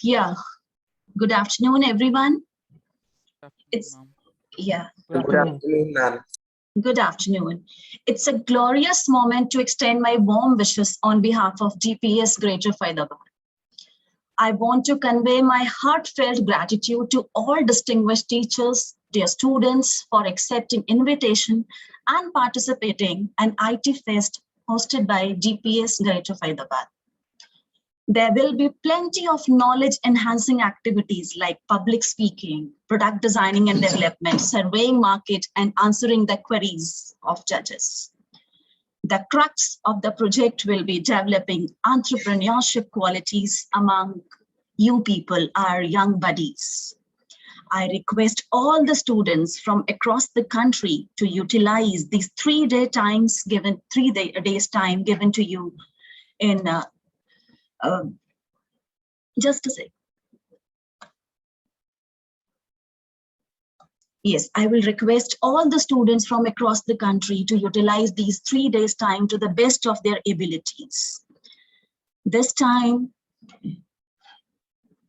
Yeah. Good afternoon, everyone. Afternoon, It's ma'am. yeah. Good afternoon, ma'am. Good afternoon. It's a glorious moment to extend my warm wishes on behalf of GPS Greater Faridabad. I want to convey my heartfelt gratitude to all distinguished teachers, dear students, for accepting invitation and participating in IT Fest hosted by GPS Greater Faridabad. There will be plenty of knowledge enhancing activities like public speaking, product designing and development, surveying market, and answering the queries of judges. The crux of the project will be developing entrepreneurship qualities among you people, our young buddies. I request all the students from across the country to utilize these 3 days time given to you in uh, just a sec. Yes, I will request all the students from across the country to utilize these 3 days time to the best of their abilities. This time,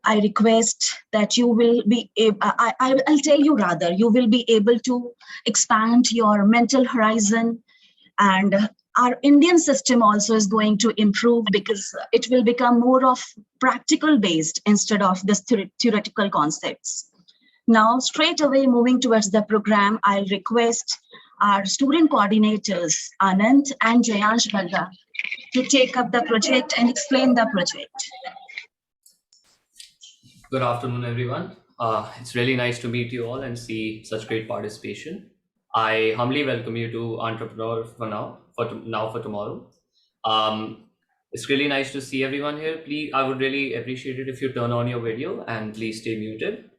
I request that you will be able, I'll tell you rather, you will be able to expand your mental horizon, and our Indian system also is going to improve because it will become more of practical based instead of this theoretical concepts. Now, straight away moving towards the program, I'll request our student coordinators, Anand and Jayansh Bagga, to take up the project and explain the project. Good afternoon, everyone. It's really nice to meet you all and see such great participation. I humbly welcome you to Entrepreneur for tomorrow. It's really nice to see everyone here. Please, I would really appreciate it if you turn on your video and please stay muted.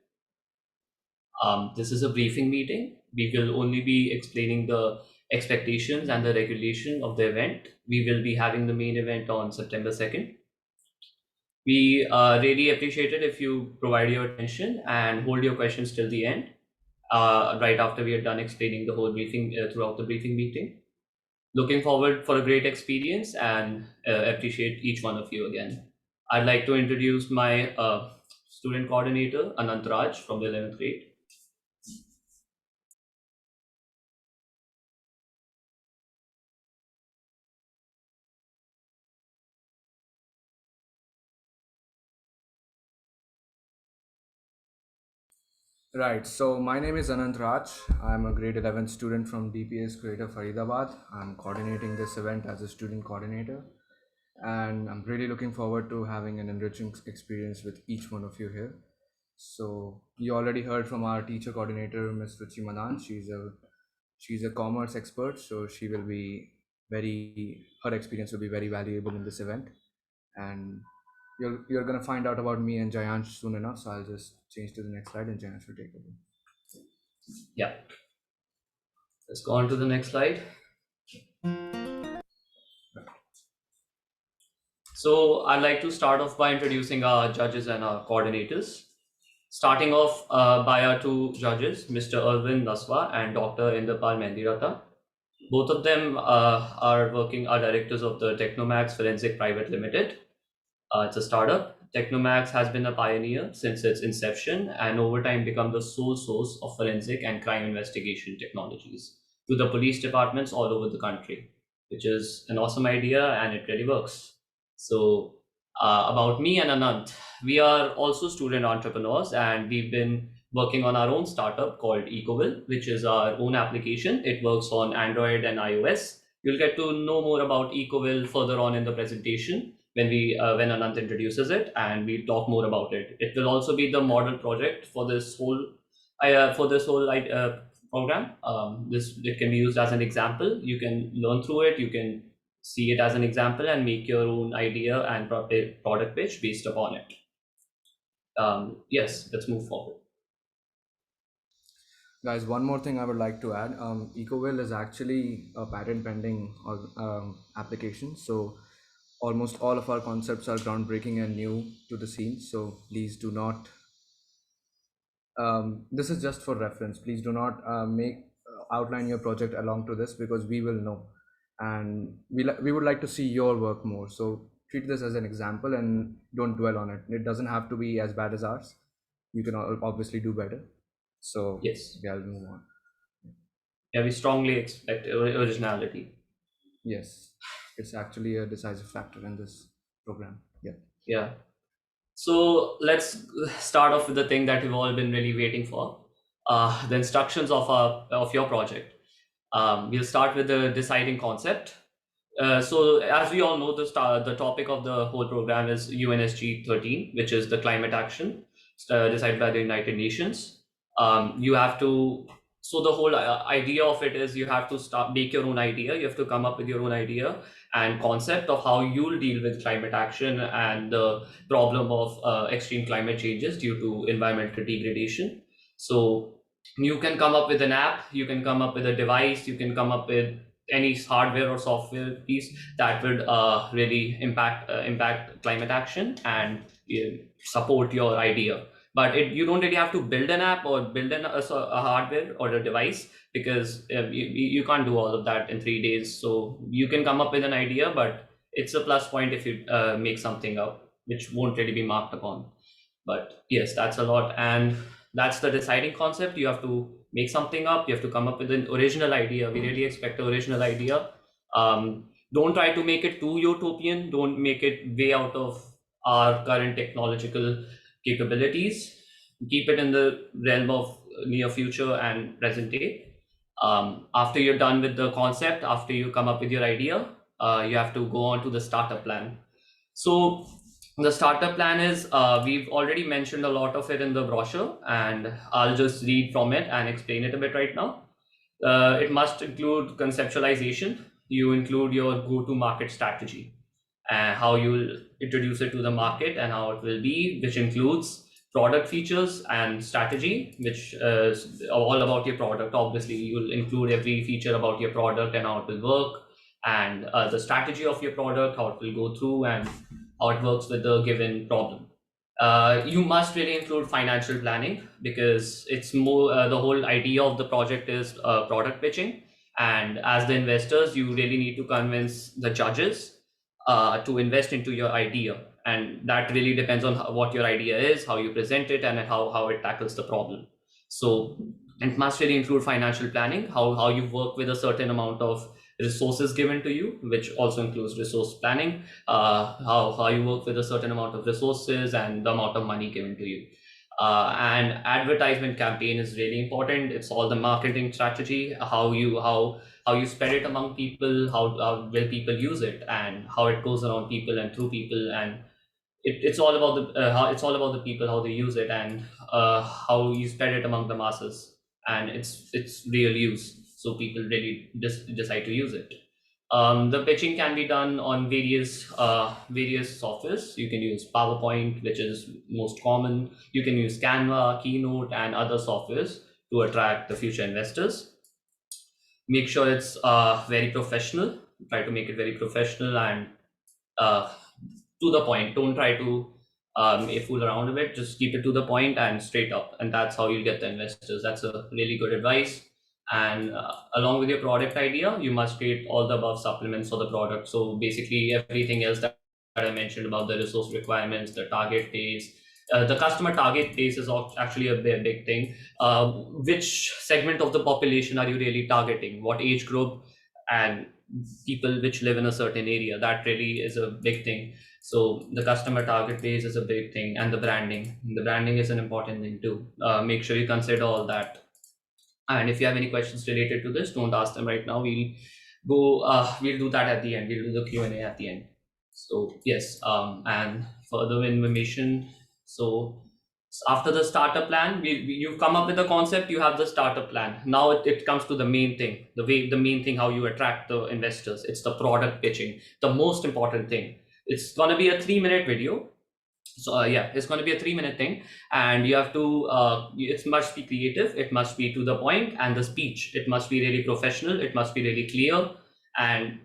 This is a briefing meeting. We will only be explaining the expectations and the regulation of the event. We will be having the main event on September 2nd. We really appreciate it if you provide your attention and hold your questions till the end, right after we are done explaining the whole briefing throughout the briefing meeting. Looking forward for a great experience and appreciate each one of you again. I'd like to introduce my student coordinator, Anant Raj from the 11th grade. Right, so my name is Anant Raj. I'm a grade 11 student from DPS Greater Faridabad. I'm coordinating this event as a student coordinator, and I'm really looking forward to having an enriching experience with each one of you here. So you already heard from our teacher coordinator, Ms. Ruchi Manan. She's a commerce expert, so her experience will be very valuable in this event. And you're gonna find out about me and Jayansh soon enough. So I'll just change to the next slide, and Jayansh will take over. Yeah. Let's go on to the next slide. So I'd like to start off by introducing our judges and our coordinators. Starting off by our two judges, Mr. Irwin Naswa and Dr. Inderpal Mendirata. Both of them are directors of the Technomax Forensic Private Limited. It's a startup. Technomax has been a pioneer since its inception and over time become the sole source of forensic and crime investigation technologies to the police departments all over the country, which is an awesome idea and it really works. So, about me and Anant, we are also student entrepreneurs and we've been working on our own startup called Ecoville, which is our own application. It works on Android and iOS. You'll get to know more about Ecoville further on in the presentation when Anant introduces it, and we talk more about it. It will also be the model project for this whole program. It can be used as an example. You can learn through it. You can see it as an example and make your own idea and product pitch based upon it. Yes, let's move forward. Guys, one more thing I would like to add. Ecoville is actually a patent pending application. So almost all of our concepts are groundbreaking and new to the scene. So please do not, this is just for reference. Please do not outline your project along to this, because we will know. And we would like to see your work more. So treat this as an example and don't dwell on it. It doesn't have to be as bad as ours. You can obviously do better. So Yes. yeah, I'll move on. Yeah, we strongly expect originality. Yes, it's actually a decisive factor in this program. Yeah. Yeah. So let's start off with the thing that we've all been really waiting for, the instructions of your project. We'll start with the deciding concept. So as we all know, the topic of the whole program is UNSG 13, which is the climate action decided by the United Nations. You have to, so the whole idea of it is you have to make your own idea. You have to come up with your own idea and concept of how you'll deal with climate action and the problem of extreme climate changes due to environmental degradation. So you can come up with an app, you can come up with a device, you can come up with any hardware or software piece that would really impact climate action and support your idea. But you don't really have to build an app or build a hardware or a device, because you can't do all of that in 3 days. So you can come up with an idea, but it's a plus point if you make something up, which won't really be marked upon. But yes, that's a lot, and that's the deciding concept. You have to make something up, you have to come up with an original idea. We really expect an original idea. Don't try to make it too utopian, don't make it way out of our current technological capabilities. Keep it in the realm of near future and present day. After you're done with the concept, after you come up with your idea, you have to go on to the startup plan. So the startup plan is, we've already mentioned a lot of it in the brochure, and I'll just read from it and explain it a bit right now. It must include conceptualization. You include your go-to-market strategy and how you'll introduce it to the market and how it will be, which includes product features and strategy, which is all about your product. Obviously, you'll include every feature about your product and how it will work, and the strategy of your product, how it will go through, and how it works with the given problem. You must really include financial planning, because it's more the whole idea of the project is product pitching. And as the investors, you really need to convince the judges to invest into your idea. And that really depends on what your idea is, how you present it, and how it tackles the problem. So it must really include financial planning, how you work with a certain amount of resources given to you, which also includes resource planning, how you work with a certain amount of resources and the amount of money given to you. And advertisement campaign is really important. It's all the marketing strategy, how you spread it among people, how will people use it, and how it goes around people and through people. And it's all about the people, how they use it, and how you spread it among the masses, and its real use, so people really decide to use it. The pitching can be done on various softwares. You can use PowerPoint, which is most common. You can use Canva, Keynote, and other softwares to attract the future investors. Make sure it's very professional. Try to make it very professional and to the point. Don't try to fool around a bit. Just keep it to the point and straight up, and that's how you get the investors. That's a really good advice. And along with your product idea, you must create all the above supplements for the product. So basically everything else that I mentioned about the resource requirements, the target base, the customer target base is actually a big thing. Which segment of the population are you really targeting? What age group? And people which live in a certain area, that really is a big thing. So the customer target base is a big thing, and the branding is an important thing too. Make sure you consider all that. And if you have any questions related to this, don't ask them right now. We'll do that at the end. We'll do the Q&A at the end. So yes, and further information. So after the startup plan, you've come up with a concept, you have the startup plan. Now it comes to the main thing, the main thing, how you attract the investors. It's the product pitching, the most important thing. It's going to be a 3-minute video. So it's going to be a 3-minute thing, and you have to it must be creative, it must be to the point, and the speech, it must be really professional, it must be really clear. And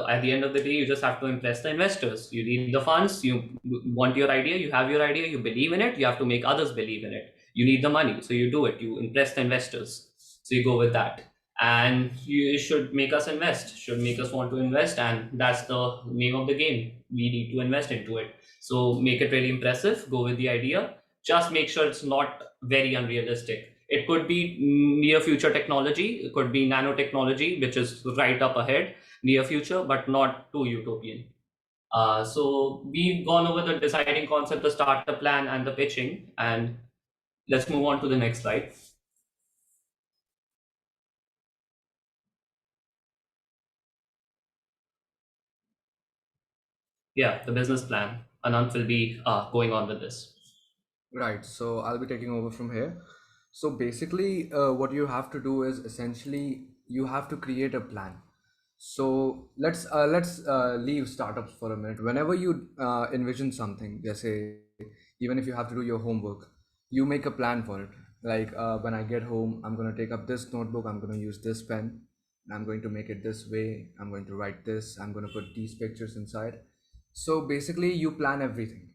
at the end of the day, you just have to impress the investors. You need the funds, you want your idea, you have your idea, you believe in it, you have to make others believe in it. You need the money, so you do it, you impress the investors, so you go with that. and you should make us invest, should make us want to invest, and that's the name of the game. We need to invest into it. So make it really impressive, go with the idea, just make sure it's not very unrealistic. It could be near future technology, it could be nanotechnology, which is right up ahead, near future, but not too utopian. So we've gone over the deciding concept, the startup plan, and the pitching, and let's move on to the next slide. Yeah, the business plan. Anant will be going on with this. Right, so I'll be taking over from here. So basically, what you have to do is essentially you have to create a plan. So let's leave startups for a minute. Whenever you envision something, let's say, even if you have to do your homework, you make a plan for it. Like when I get home, I'm gonna take up this notebook. I'm gonna use this pen. I'm going to make it this way. I'm going to write this. I'm going to put these pictures inside. So basically, you plan everything.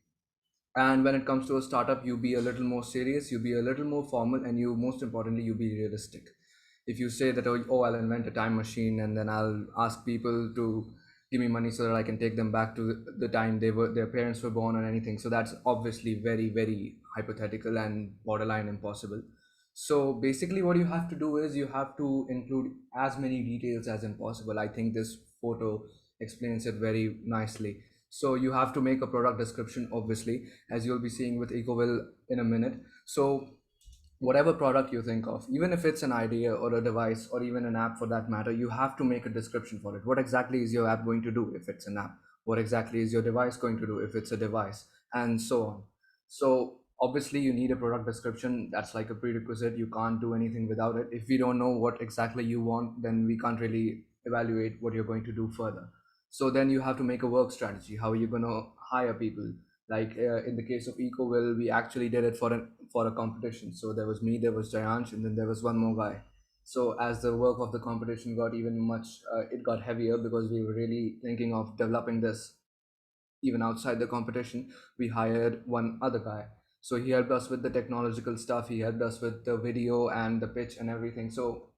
And when it comes to a startup, you be a little more serious, you be a little more formal, and you most importantly, you be realistic. If you say that, oh, I'll invent a time machine and then I'll ask people to give me money so that I can take them back to the time their parents were born or anything, so that's obviously very, very hypothetical and borderline impossible. So basically what you have to do is you have to include as many details as impossible. I think this photo explains it very nicely. So you have to make a product description, obviously, as you'll be seeing with Ecoville in a minute. So whatever product you think of, even if it's an idea or a device or even an app for that matter, you have to make a description for it. What exactly is your app going to do if it's an app? What exactly is your device going to do if it's a device? And so on. So obviously you need a product description. That's like a prerequisite. You can't do anything without it. If we don't know what exactly you want, then we can't really evaluate what you're going to do further. So then you have to make a work strategy. How are you going to hire people? Like in the case of Ecoville, we actually did it for a competition. So there was me, there was Jayansh, and then there was one more guy. So as the work of the competition got even much, it got heavier because we were really thinking of developing this even outside the competition. We hired one other guy. So he helped us with the technological stuff. He helped us with the video and the pitch and everything. So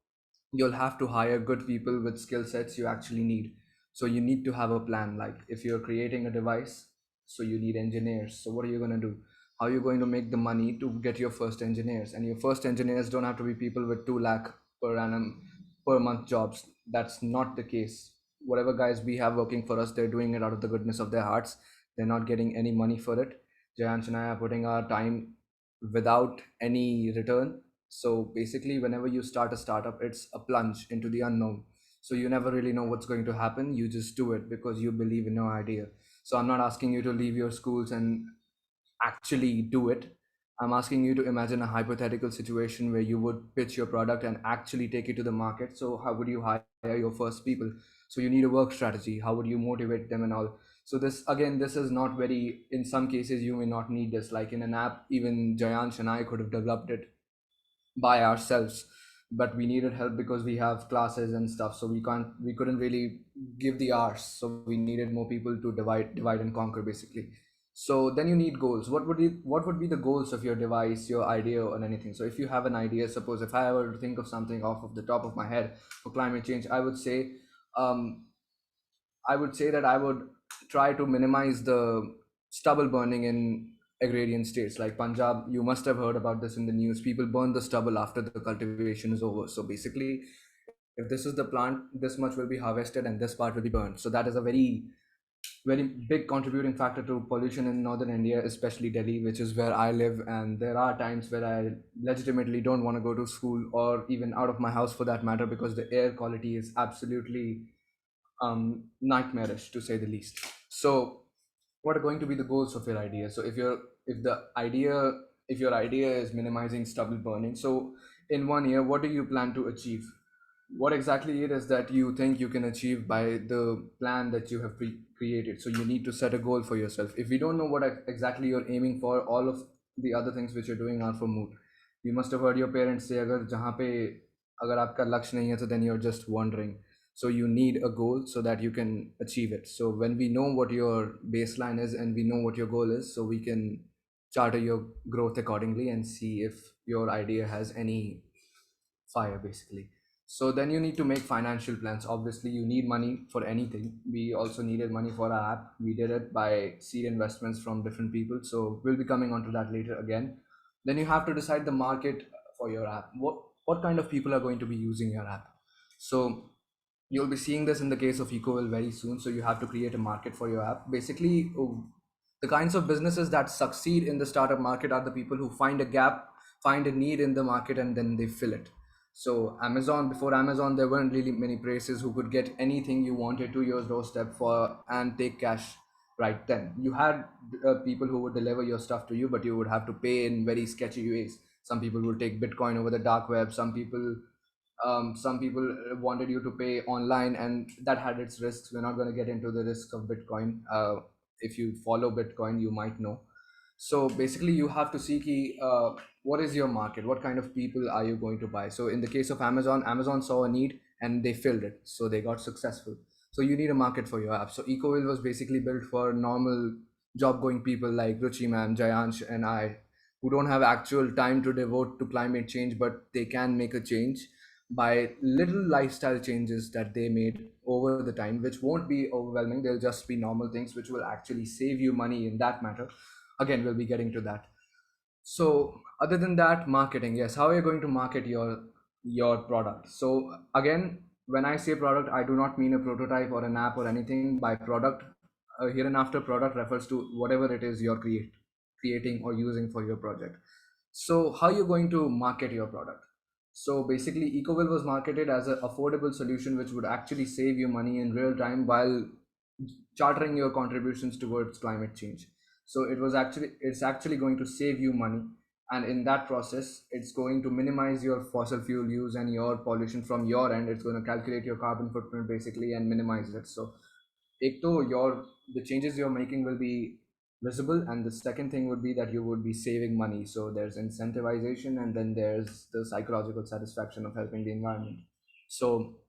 you'll have to hire good people with skill sets you actually need. So you need to have a plan. Like if you're creating a device, so you need engineers. So what are you going to do? How are you going to make the money to get your first engineers? And your first engineers don't have to be people with 2 lakh per annum per month jobs. That's not the case. Whatever guys we have working for us, they're doing it out of the goodness of their hearts. They're not getting any money for it. Jayansh and I are putting our time without any return. So basically, whenever you start a startup, it's a plunge into the unknown. So you never really know what's going to happen. You just do it because you believe in your idea. So I'm not asking you to leave your schools and actually do it. I'm asking you to imagine a hypothetical situation where you would pitch your product and actually take it to the market. So how would you hire your first people? So you need a work strategy. How would you motivate them and all? So this again, this is not very. In some cases, you may not need this. Like in an app, even Jayansh and I could have developed it by ourselves, but we needed help because we have classes and stuff, so we couldn't really give the hours, so we needed more people to divide and conquer basically. So then you need goals. What would be the goals of your device, your idea, or anything? So if you have an idea, suppose if I were to think of something off of the top of my head for climate change, um I would say that I would try to minimize the stubble burning in agrarian states like Punjab. You must have heard about this in the news. People burn the stubble after the cultivation is over. So basically, if this is the plant, this much will be harvested and this part will be burned. So that is a very, very big contributing factor to pollution in northern India, especially Delhi, which is where I live. And there are times where I legitimately don't want to go to school or even out of my house for that matter because the air quality is absolutely nightmarish to say the least. So what are going to be the goals of your idea? So if your idea is minimizing stubble burning, so in 1 year, what do you plan to achieve? What exactly it is that you think you can achieve by the plan that you have created? So you need to set a goal for yourself. If we don't know what exactly you're aiming for, all of the other things which you're doing are for mood. You must have heard your parents say, अगर आपका लक्ष्य नहीं है, so then you're just wandering. So you need a goal so that you can achieve it. So when we know what your baseline is and we know what your goal is, so we can charter your growth accordingly and see if your idea has any fire basically. So then you need to make financial plans. Obviously, you need money for anything. We also needed money for our app. We did it by seed investments from different people. So we'll be coming onto that later again. Then you have to decide the market for your app. What kind of people are going to be using your app? So you'll be seeing this in the case of Ecoville very soon. So you have to create a market for your app. Basically, the kinds of businesses that succeed in the startup market are the people who find a gap, find a need in the market, and then they fill it. So Amazon, before Amazon, there weren't really many places who could get anything you wanted to your doorstep for and take cash right then. You had people who would deliver your stuff to you, but you would have to pay in very sketchy ways. Some people would take Bitcoin over the dark web. Some people wanted you to pay online, and that had its risks. We're not going to get into the risks of Bitcoin. If you follow Bitcoin, you might know. So basically, you have to see what is your market, what kind of people are you going to buy. So in the case of Amazon, Amazon saw a need and they filled it, so they got successful. So you need a market for your app. So Ecoville was basically built for normal job going people like Ruchi ma'am, Jayansh, and I, who don't have actual time to devote to climate change, but they can make a change by little lifestyle changes that they made over the time, which won't be overwhelming. They'll just be normal things which will actually save you money in that matter. Again, we'll be getting to that. So other than that, marketing. Yes, how are you going to market your product? So again, when I say product, I do not mean a prototype or an app or anything. By product, here and after, product refers to whatever it is you're creating or using for your project. So how are you going to market your product? So basically, Ecoville was marketed as an affordable solution which would actually save you money in real time while chartering your contributions towards climate change. So it's actually going to save you money, and in that process, it's going to minimize your fossil fuel use and your pollution from your end. It's going to calculate your carbon footprint basically and minimize it. So एक तो your the changes you're making will be visible, and the second thing would be that you would be saving money. So there's incentivization, and then there's the psychological satisfaction of helping the environment. So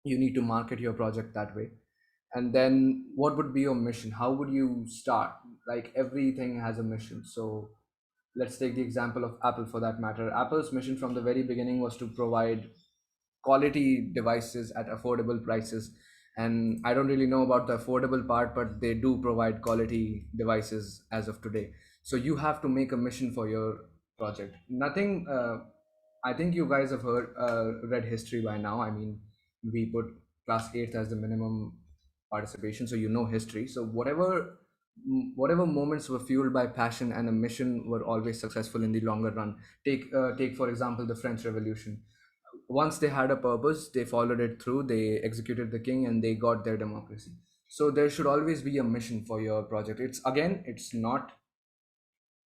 you need to market your project that way. And then what would be your mission? How would you start? Like everything has a mission. So let's take the example of Apple for that matter. Apple's mission from the very beginning was to provide quality devices at affordable prices. And I don't really know about the affordable part, but they do provide quality devices as of today. So you have to make a mission for your project. Nothing, I think you guys have read history by now. I mean, we put class 8th as the minimum participation, so you know history. So whatever moments were fueled by passion and a mission were always successful in the longer run. Take for example the French Revolution. Once they had a purpose, they followed it through, they executed the king, and they got their democracy. So there should always be a mission for your project. It's not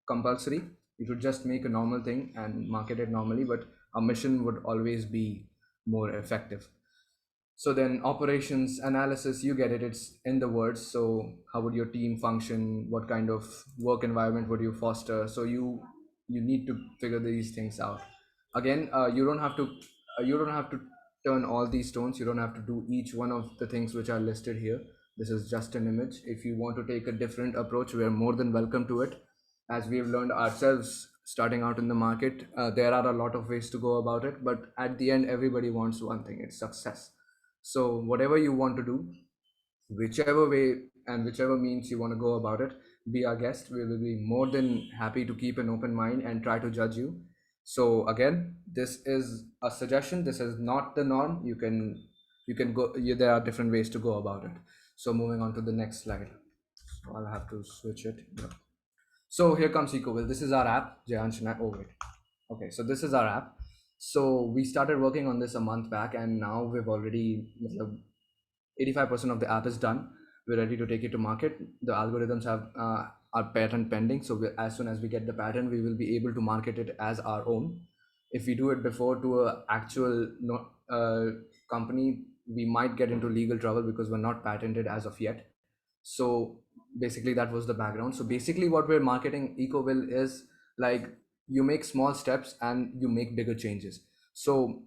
compulsory. You should just make a normal thing and market it normally, but a mission would always be more effective. So then operations analysis, you get it, it's in the words. So how would your team function? What kind of work environment would you foster? So you need to figure these things out. Again, you don't have to turn all these stones. You don't have to do each one of the things which are listed here. This is just an image. If you want to take a different approach, we are more than welcome to it. As we've learned ourselves starting out in the market, there are a lot of ways to go about it, but at the end, everybody wants one thing: it's success. So whatever you want to do, whichever way and whichever means you want to go about it, be our guest. We will be more than happy to keep an open mind and try to judge you. So again, this is a suggestion. This is not the norm. You can go. There are different ways to go about it. So moving on to the next slide. So I'll have to switch it. Yeah. So here comes Ecoville. This is our app. Jayansh and I. Oh wait. Okay, so this is our app. So we started working on this a month back, and now we've already 85% of the app is done. We're ready to take it to market. The algorithms have our patent pending. So as soon as we get the patent, we will be able to market it as our own. If we do it before to a actual company, we might get into legal trouble because we're not patented as of yet. So basically that was the background. So basically what we're marketing Ecoville is like you make small steps and you make bigger changes. So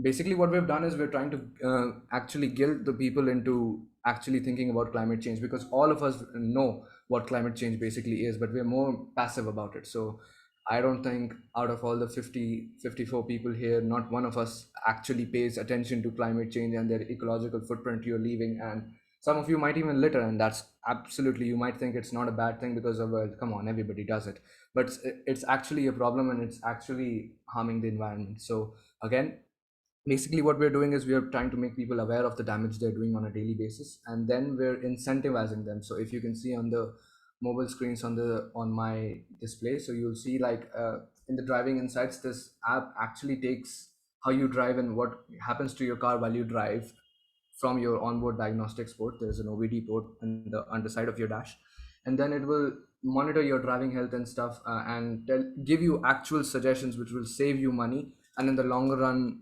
basically what we've done is we're trying to actually guilt the people into actually thinking about climate change, because all of us know what climate change basically is, but we're more passive about it. So I don't think out of all the 54 people here, not one of us actually pays attention to climate change and their ecological footprint you're leaving. And some of you might even litter, and that's absolutely, you might think it's not a bad thing because of, well, come on, everybody does it. But it's actually a problem and it's actually harming the environment. So, again, basically what we're doing is we're trying to make people aware of the damage they're doing on a daily basis, and then we're incentivizing them. So if you can see on the mobile screens on my display, so you'll see like in the driving insights, this app actually takes how you drive and what happens to your car while you drive from your onboard diagnostics port. There's an OBD port on the underside of your dash, and then it will monitor your driving health and stuff, and give you actual suggestions which will save you money, and in the longer run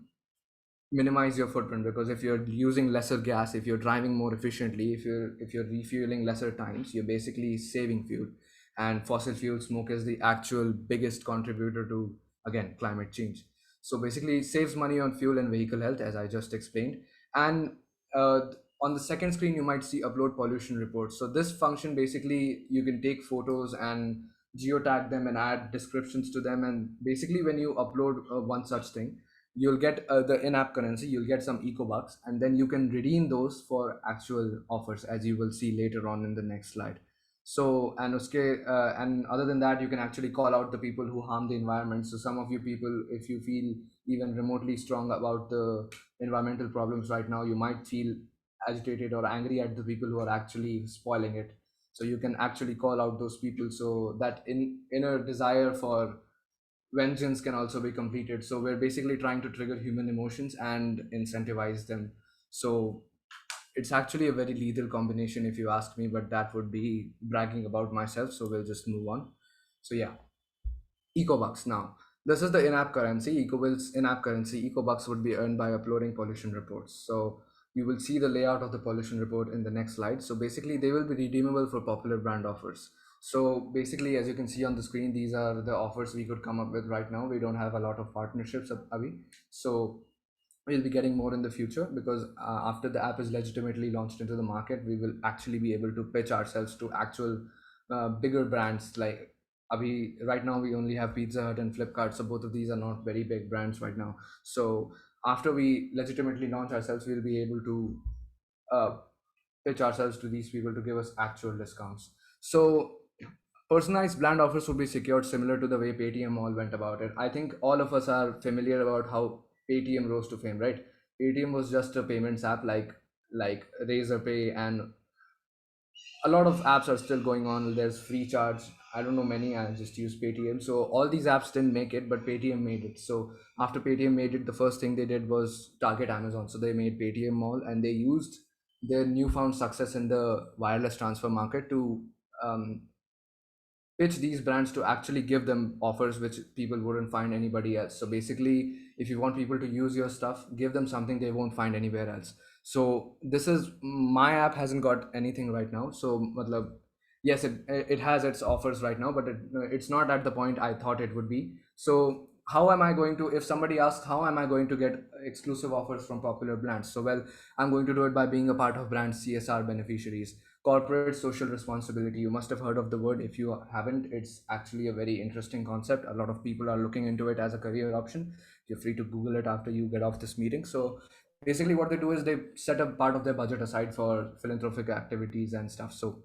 minimize your footprint. Because if you're using lesser gas, if you're driving more efficiently, if you're refueling lesser times, you're basically saving fuel. And fossil fuel smoke is the actual biggest contributor to, again, climate change. So basically it saves money on fuel and vehicle health, as I just explained. And uh, on the second screen you might see upload pollution reports. So this function, basically you can take photos and geotag them and add descriptions to them, and basically when you upload one such thing, you'll get the in-app currency, you'll get some eco bucks, and then you can redeem those for actual offers, as you will see later on in the next slide. So and other than that, you can actually call out the people who harm the environment. So some of you people, if you feel even remotely strong about the environmental problems right now, you might feel agitated or angry at the people who are actually spoiling it. So you can actually call out those people, so that inner desire for vengeance can also be completed. So we're basically trying to trigger human emotions and incentivize them. So it's actually a very lethal combination if you ask me, but that would be bragging about myself. So we'll just move on. So yeah, EcoBucks now. This is the in-app currency. EcoBill's in-app currency. EcoBucks would be earned by uploading pollution reports. So you will see the layout of the pollution report in the next slide. So basically they will be redeemable for popular brand offers. So basically, as you can see on the screen, these are the offers we could come up with right now. We don't have a lot of partnerships, Avi. So we'll be getting more in the future, because after the app is legitimately launched into the market, we will actually be able to pitch ourselves to actual bigger brands. Like right now we only have Pizza Hut and Flipkart, so both of these are not very big brands right now. So after we legitimately launch ourselves, we'll be able to uh, pitch ourselves to these people to give us actual discounts. So personalized brand offers would be secured similar to the way Paytm all went about it. I think all of us are familiar about how Paytm rose to fame, right? Paytm was just a payments app like Razorpay, and a lot of apps are still going on. There's free charge. I don't know many. I just use Paytm. So all these apps didn't make it, but Paytm made it. So after Paytm made it, the first thing they did was target Amazon. So they made Paytm Mall, and they used their newfound success in the wireless transfer market to um, pitch these brands to actually give them offers which people wouldn't find anybody else. So basically, if you want people to use your stuff, give them something they won't find anywhere else. So this is, my app hasn't got anything right now. So matlab, yes, it has its offers right now, but it's not at the point I thought it would be. So how am I going to, if somebody asks how am I going to get exclusive offers from popular brands? So well, I'm going to do it by being a part of brand CSR beneficiaries. Corporate social responsibility, you must have heard of the word. If you haven't, it's actually a very interesting concept. A lot of people are looking into it as a career option. You're free to Google it after you get off this meeting. So basically what they do is they set a part of their budget aside for philanthropic activities and stuff. So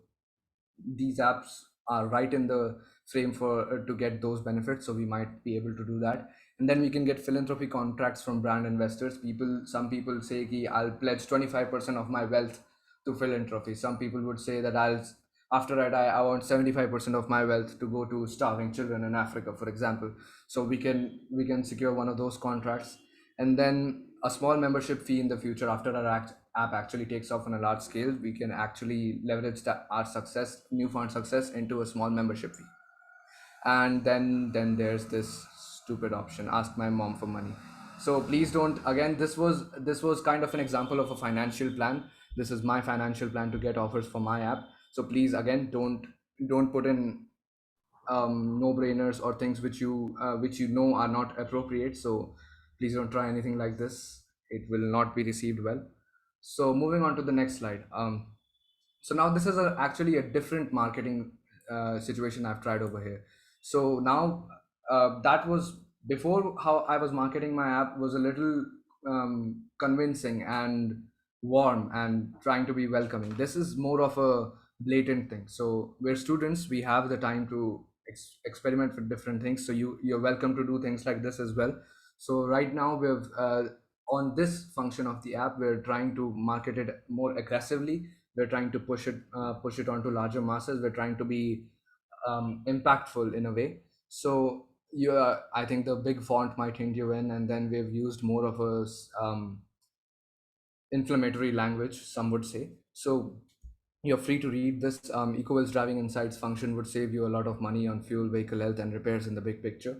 these apps are right in the frame for to get those benefits, so we might be able to do that. And then we can get philanthropy contracts from brand investors. Some people say ki I'll pledge 25% of my wealth to philanthropy. Some people would say that after I die, I want 75% of my wealth to go to starving children in Africa, for example. So we can secure one of those contracts, and then a small membership fee in the future. After our app actually takes off on a large scale, we can actually leverage our newfound success into a small membership fee. And then there's this stupid option, ask my mom for money. So please don't, again, this was kind of an example of a financial plan. This is my financial plan to get offers for my app. So please, again, don't put in no-brainers or things which you know are not appropriate. So please don't try anything like this. It will not be received well. So moving on to the next slide. So now this is actually a different marketing situation I've tried over here. So now that was before. How I was marketing my app was a little convincing and warm and trying to be welcoming. This is more of a blatant thing. So we're students, we have the time to experiment with different things. So you're welcome to do things like this as well. So right now we've on this function of the app, we're trying to market it more aggressively. We're trying to push it onto larger masses. We're trying to be impactful in a way. So I think the big font might hint you in, and then we've used more of a inflammatory language, some would say. So you're free to read this. EcoWell's driving insights function would save you a lot of money on fuel, vehicle health, and repairs in the big picture.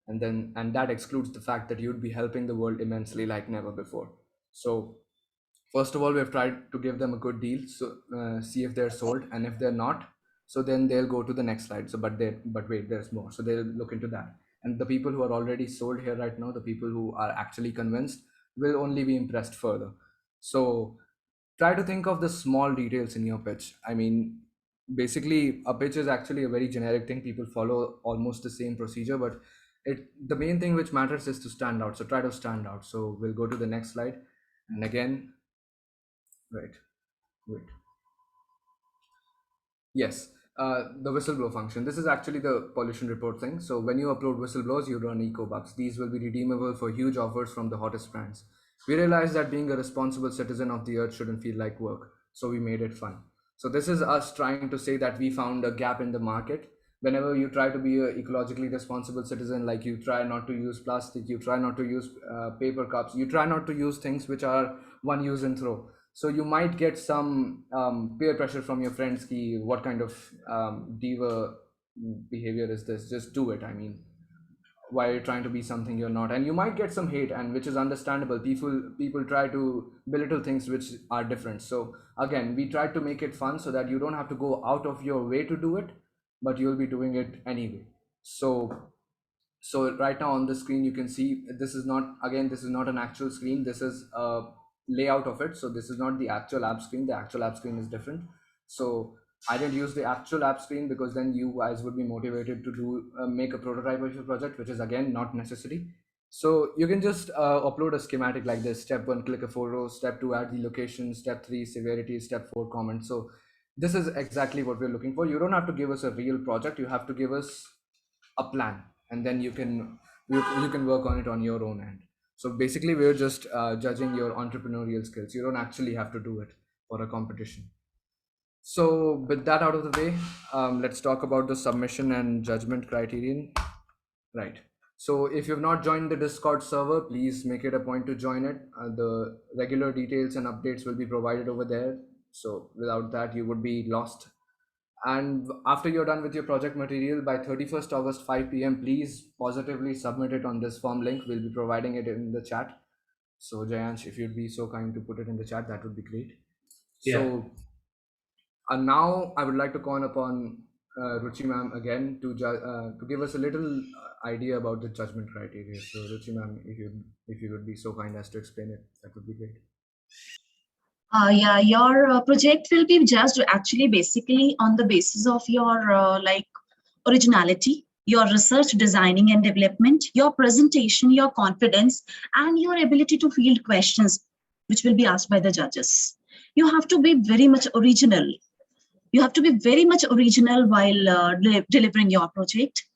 And that excludes the fact that you'd be helping the world immensely like never before. So first of all, we've tried to give them a good deal. So see if they're sold, and if they're not, so then they'll go to the next slide. So but wait, there's more. So they'll look into that. And the people who are already sold here right now, the people who are actually convinced, will only be impressed further. So try to think of the small details in your pitch. I mean, basically a pitch is actually a very generic thing. People follow almost the same procedure, but the main thing which matters is to stand out. So try to stand out. So we'll go to the next slide. And again, right, wait. Yes, the whistleblow function. This is actually the pollution report thing. So when you upload whistleblowers, you run eco bucks. These will be redeemable for huge offers from the hottest brands. We realized that being a responsible citizen of the earth shouldn't feel like work, so we made it fun. So this is us trying to say that we found a gap in the market. Whenever you try to be a ecologically responsible citizen, like you try not to use plastic, you try not to use paper cups, you try not to use things which are one use and throw. So you might get some peer pressure from your friends ki what kind of diva behavior is this, just do it. I mean, why are you trying to be something you're not? And you might get some hate, and which is understandable. People try to belittle things which are different. So again, we try to make it fun so that you don't have to go out of your way to do it, but you'll be doing it anyway. So right now on the screen you can see, this is not an actual screen. This is a layout of it. So this is not the actual app screen. The actual app screen is different. So I didn't use the actual app screen because then you guys would be motivated to do make a prototype of your project, which is again not necessary. So you can just upload a schematic like this. Step 1, click a photo. Step 2, add the location. Step 3, severity. Step 4, comment. So this is exactly what we're looking for. You don't have to give us a real project. You have to give us a plan, and then you can work on it on your own end. So basically we're just judging your entrepreneurial skills. You don't actually have to do it for a competition. So with that out of the way, let's talk about the submission and judgment criterion. Right. So if you've not joined the Discord server, please make it a point to join it. The regular details and updates will be provided over there. So without that, you would be lost. And after you're done with your project material by 31st August 5 p.m, please positively submit it on this form link. We'll be providing it in the chat. So Jayansh, if you'd be so kind to put it in the chat, that would be great. Yeah. So now I would like to call upon Ruchi ma'am again to give us a little idea about the judgment criteria. So Ruchi ma'am, if you would be so kind as to explain it, that would be great. Yeah, your project will be judged actually basically on the basis of your like originality, your research, designing and development, your presentation, your confidence, and your ability to field questions which will be asked by the judges. You have to be very much original. You have to be very much original while delivering your project,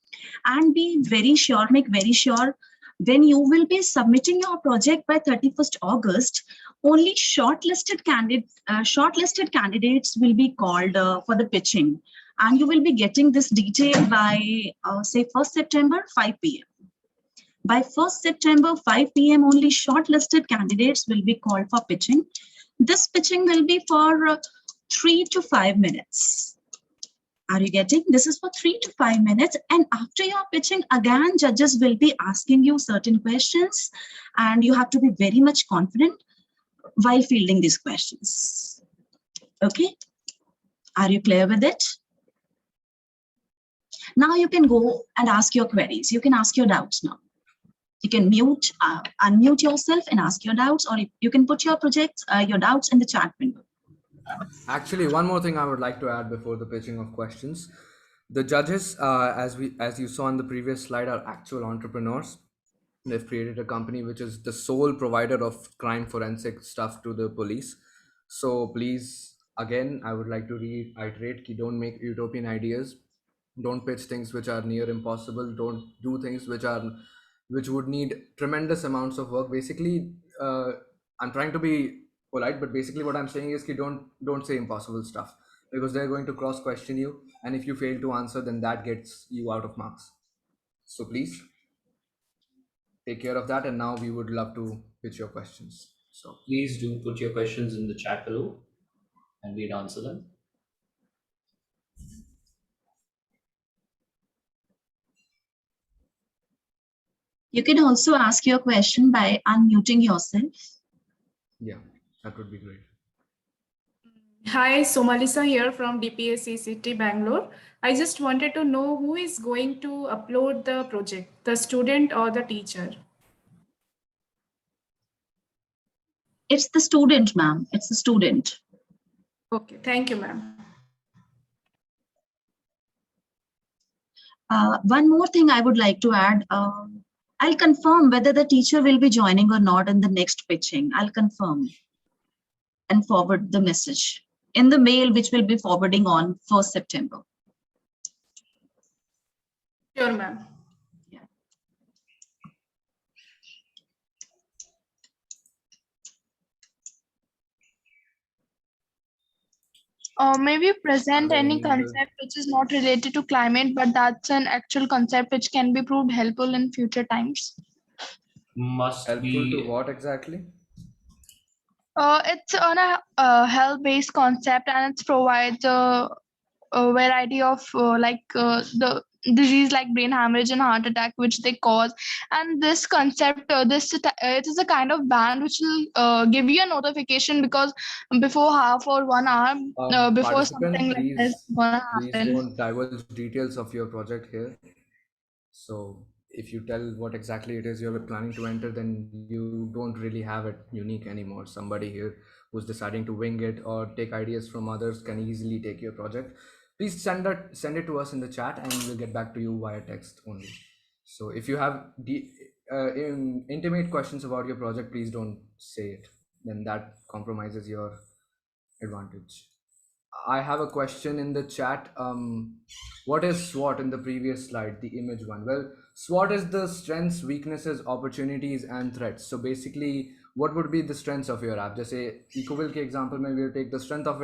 and be very sure, make very sure when you will be submitting your project by 31st August, only shortlisted candidates will be called for the pitching, and you will be getting this detail by say 1st September 5 p.m. By 1st September 5 p.m. only shortlisted candidates will be called for pitching. This pitching will be for 3 to 5 minutes. Are you getting? This is for 3 to 5 minutes. And after your pitching, again, judges will be asking you certain questions, and you have to be very much confident while fielding these questions. Okay. Are you clear with it? Now you can go and ask your queries. You can ask your doubts now. You can unmute yourself and ask your doubts, or you can put your projects, your doubts in the chat window. Actually, one more thing I would like to add before the pitching of questions. The judges, as you saw on the previous slide, are actual entrepreneurs. They've created a company which is the sole provider of crime forensic stuff to the police. So please, again, I would like to reiterate: ki don't make utopian ideas, don't pitch things which are near impossible, don't do things which would need tremendous amounts of work. Basically, I'm trying to be polite, but basically what I'm saying is ki don't say impossible stuff, because they're going to cross question you, and if you fail to answer, then that gets you out of marks. So please take care of that, and now we would love to pitch your questions. So Please do put your questions in the chat below and we'll answer them. You can also ask your question by unmuting yourself. yeah, that would be great. Hi, Somalisa here from DPSC City, Bangalore. I just wanted to know who is going to upload the project, the student or the teacher? It's the student, ma'am. It's the student. Okay, thank you, ma'am. One more thing I would like to add. I'll confirm whether the teacher will be joining or not in the next pitching. I'll confirm and forward the message in the mail, which will be forwarding on 1st September. Sure, ma'am. Maybe present any Any other- concept which is not related to climate, but that's an actual concept which can be proved helpful in future times. Must Helpful be to what exactly? It's on a health-based concept, and it provides a variety of the disease like brain hemorrhage and heart attack which they cause. And this concept, it is a kind of band which will give you a notification, because before half or 1 hour before something like this is gonna Please happen. don't divulge details of your project here. So if you tell what exactly it is you're planning to enter, then you don't really have it unique anymore. Somebody here who's deciding to wing it or take ideas from others can easily take your project. Please send it to us in the chat, and we'll get back to you via text only. So if you have intimate questions about your project, please don't say it. Then that compromises your advantage. I have a question in the chat. What is SWOT in the previous slide, the image one? Well, SWOT is the strengths, weaknesses, opportunities, and threats. So basically, what would be the strengths of your app? Just say Ecoville ke example, maybe we'll take the strength of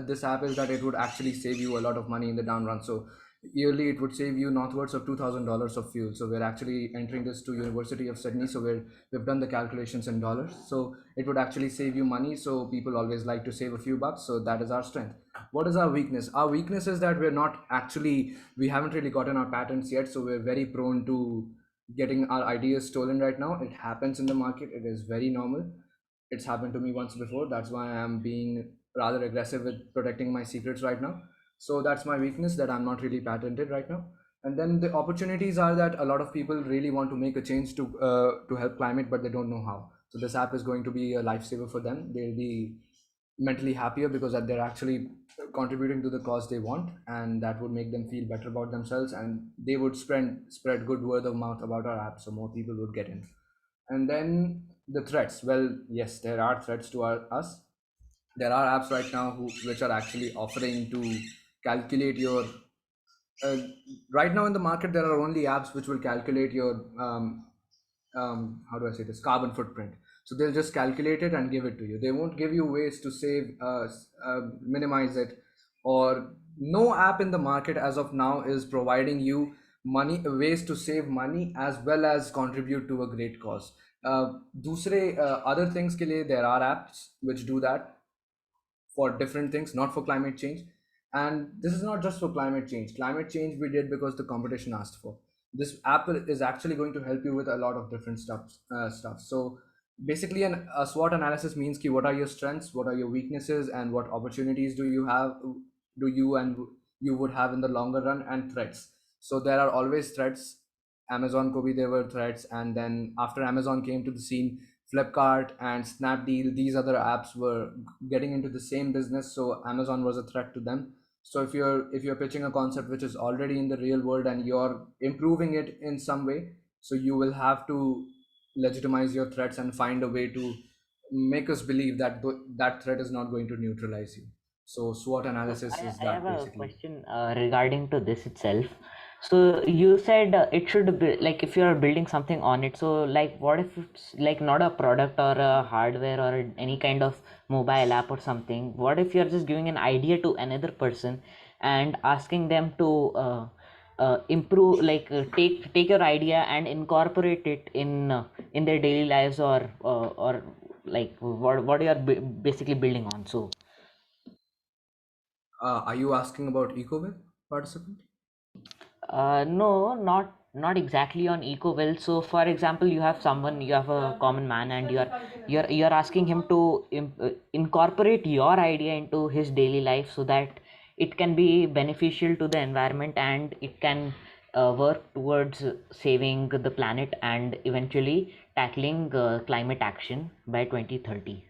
this app is that it would actually save you a lot of money in the down run. So yearly it would save you northwards of $2,000 of fuel. So we're actually entering this to University of Sydney. So we've done the calculations in dollars. So it would actually save you money. So people always like to save a few bucks. So that is our strength. What is our weakness? Our weakness is that we haven't really gotten our patents yet. So we're very prone to getting our ideas stolen right now. It happens in the market. It is very normal. It's happened to me once before. That's why I'm being rather aggressive with protecting my secrets right now. So that's my weakness, that I'm not really patented right now. And then the opportunities are that a lot of people really want to make a change to help climate, but they don't know how. So this app is going to be a lifesaver for them. They'll be mentally happier because that they're actually contributing to the cause they want, and that would make them feel better about themselves, and they would spread good word of mouth about our app, so more people would get in. And then the threats. Well, yes, there are threats to us. There are apps right now which are actually offering to calculate your right now in the market. There are only apps which will calculate your how do I say this, carbon footprint. So they'll just calculate it and give it to you. They won't give you ways to save, minimize it, or no app in the market as of now is providing you ways to save money as well as contribute to a great cause. दूसरे other things के लिए there are apps which do that for different things, not for climate change. And this is not just for climate change. Climate change we did because the competition asked for. This app is actually going to help you with a lot of different stuff. So basically, a SWOT analysis means ki what are your strengths, what are your weaknesses, and what opportunities do you would have in the longer run, and threats. So there are always threats. Amazon ko bhi there were threats, and then after Amazon came to the scene, Flipkart and Snapdeal, these other apps were getting into the same business, so Amazon was a threat to them. So if you're pitching a concept which is already in the real world and you're improving it in some way, so you will have to legitimize your threats and find a way to make us believe that that threat is not going to neutralize you. So SWOT So analysis is I have that a basically. question regarding to this itself. So you said it should be like if you're building something on it. So like what if it's like not a product or a hardware or any kind of mobile app or something? What if you're just giving an idea to another person and asking them to improve, like take your idea and incorporate it in their daily lives, or like what you are basically building on? So Are you asking about EcoWell participant? no, not exactly on EcoWell. So, for example, you have someone, you have a common man, and you're asking him to incorporate your idea into his daily life so that it can be beneficial to the environment and it can work towards saving the planet and eventually tackling climate action by 2030.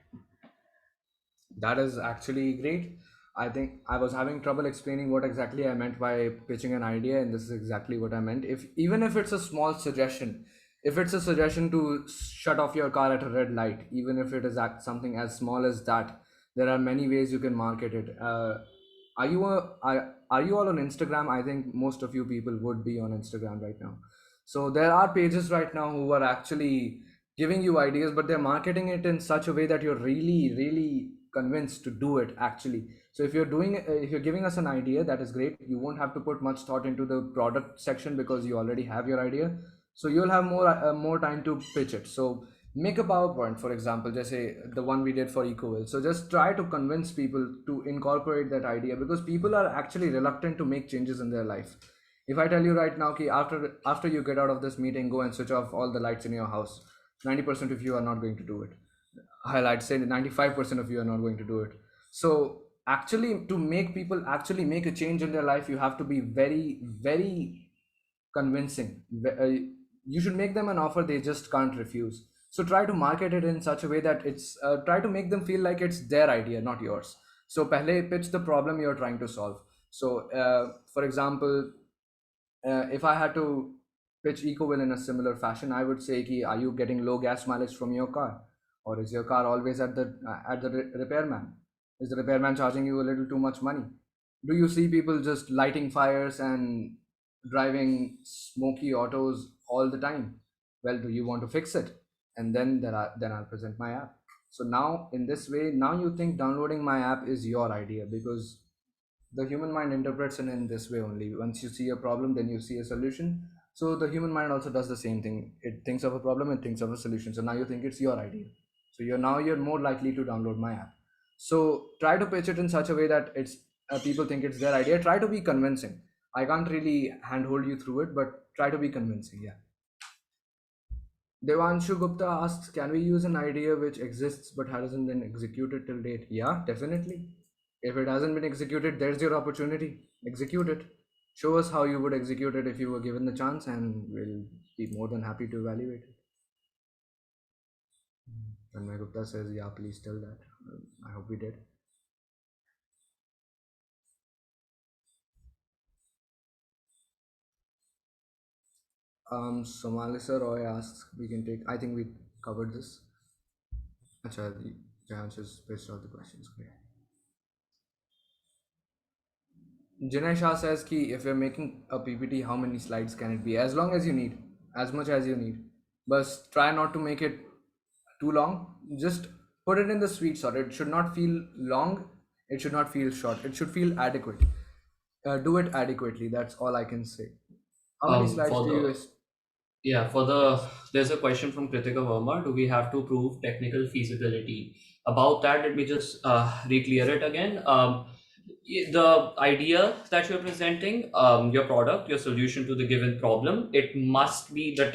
That is actually great. I think I was having trouble explaining what exactly I meant by pitching an idea, and this is exactly what I meant. If even if it's a small suggestion, if it's a suggestion to shut off your car at a red light, even if it is something as small as that, there are many ways you can market it. Are you all on Instagram? I think most of you people would be on Instagram right now. So there are pages right now who are actually giving you ideas, but they're marketing it in such a way that you're really, really convinced to do it actually. So if you're giving us an idea, that is great. You won't have to put much thought into the product section because you already have your idea. So you'll have more time to pitch it. So make a PowerPoint, for example, just say the one we did for EcoWell. So just try to convince people to incorporate that idea, because people are actually reluctant to make changes in their life. If I tell you right now, okay, after you get out of this meeting, go and switch off all the lights in your house, 90% of you are not going to do it. I'd say 95% of you are not going to do it. So actually, to make people actually make a change in their life, you have to be very, very convincing. You should make them an offer they just can't refuse. So try to market it in such a way that it's try to make them feel like it's their idea, not yours. So pehle pitch the problem you're trying to solve. So for example, if I had to pitch EcoWill in a similar fashion, I would say, ki, are you getting low gas mileage from your car, or is your car always at the repairman? Is the repairman charging you a little too much money? Do you see people just lighting fires and driving smoky autos all the time? Well, do you want to fix it? And then I'll present my app. So now in this way, now you think downloading my app is your idea, because the human mind interprets it in this way only. Once you see a problem, then you see a solution. So the human mind also does the same thing. It thinks of a problem, it thinks of a solution. So now you think it's your idea. So you're more likely to download my app. So try to pitch it in such a way that it's people think it's their idea. Try to be convincing. I can't really handhold you through it, but try to be convincing. Yeah. Devanshu Gupta asks, can we use an idea which exists but hasn't been executed till date? Yeah, definitely. If it hasn't been executed, there's your opportunity. Execute it. Show us how you would execute it if you were given the chance, and we'll be more than happy to evaluate it. Tanmay Gupta says, yeah, please tell that. I hope we did. Somalisa Roy asks, we can take, I think we covered this. Acha, Jayansh has spaced out the questions. Great. Jinay Shah says ki if you're making a PPT, how many slides can it be? As long as you need, as much as you need. But try not to make it too long. Just put it in the sweet spot. It should not feel long. It should not feel short. It should feel adequate. Do it adequately. That's all I can say. How many slides For do you the guys? there's a question from Kritika Verma. Do we have to prove technical feasibility? About that, let me just re-clear it again. The idea that you're presenting, your product, your solution to the given problem, it must be the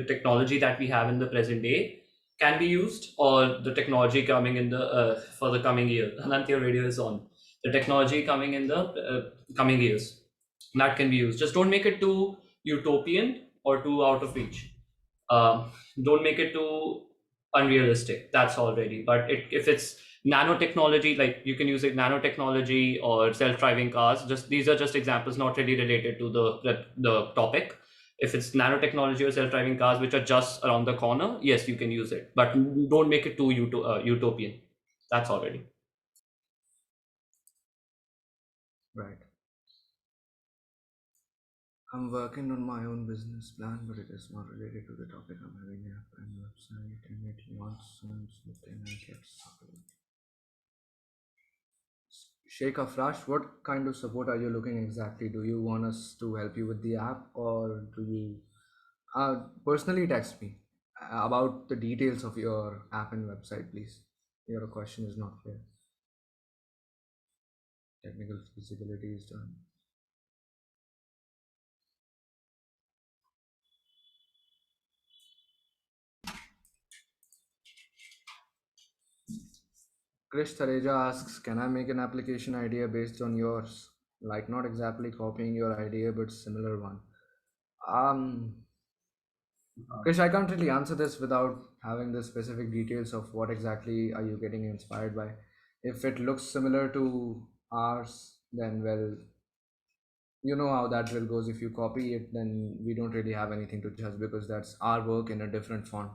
technology that we have in the present day can be used, or the technology coming in the for the coming year. Anant, your radio is on. The technology coming in the coming years that can be used. Just don't make it too utopian or too out of reach. Don't make it too unrealistic. That's already. But if it's nanotechnology, like you can use it nanotechnology or self-driving cars. Just these are just examples, not really related to the topic. If it's nanotechnology or self-driving cars which are just around the corner, yes, you can use it, but don't make it too utopian. That's already. Right. I'm working on my own business plan, but it is not related to the topic. I'm having an app and website, and it launches soon, so then I get support. Sheikh Afrash, what kind of support are you looking exactly? Do you want us to help you with the app, or do you personally text me about the details of your app and website, please? Your question is not clear. Technical feasibility is done. Krish Thareja asks, can I make an application idea based on yours? Like not exactly copying your idea, but similar one. Krish, I can't really answer this without having the specific details of what exactly are you getting inspired by. If it looks similar to ours, then well, you know how that will goes. If you copy it, then we don't really have anything to judge because that's our work in a different font.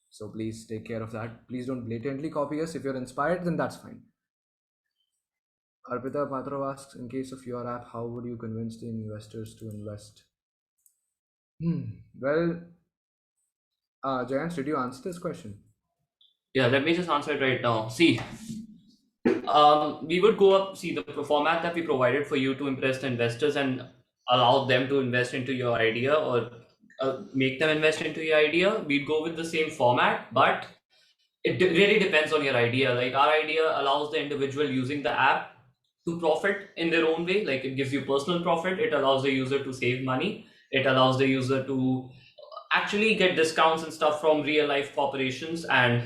So please take care of that. Please don't blatantly copy us. If you're inspired, then that's fine. Arpita Patrav asks, in case of your app, how would you convince the investors to invest? Well, Jayant, did you answer this question? Yeah, let me just answer it right now. See, we would go up, see the format that we provided for you to impress the investors and allow them to invest into your idea, or make them invest into your idea. We'd go with the same format, but it really depends on your idea. Like our idea allows the individual using the app to profit in their own way. Like it gives you personal profit. It allows the user to save money. It allows the user to actually get discounts and stuff from real life corporations, and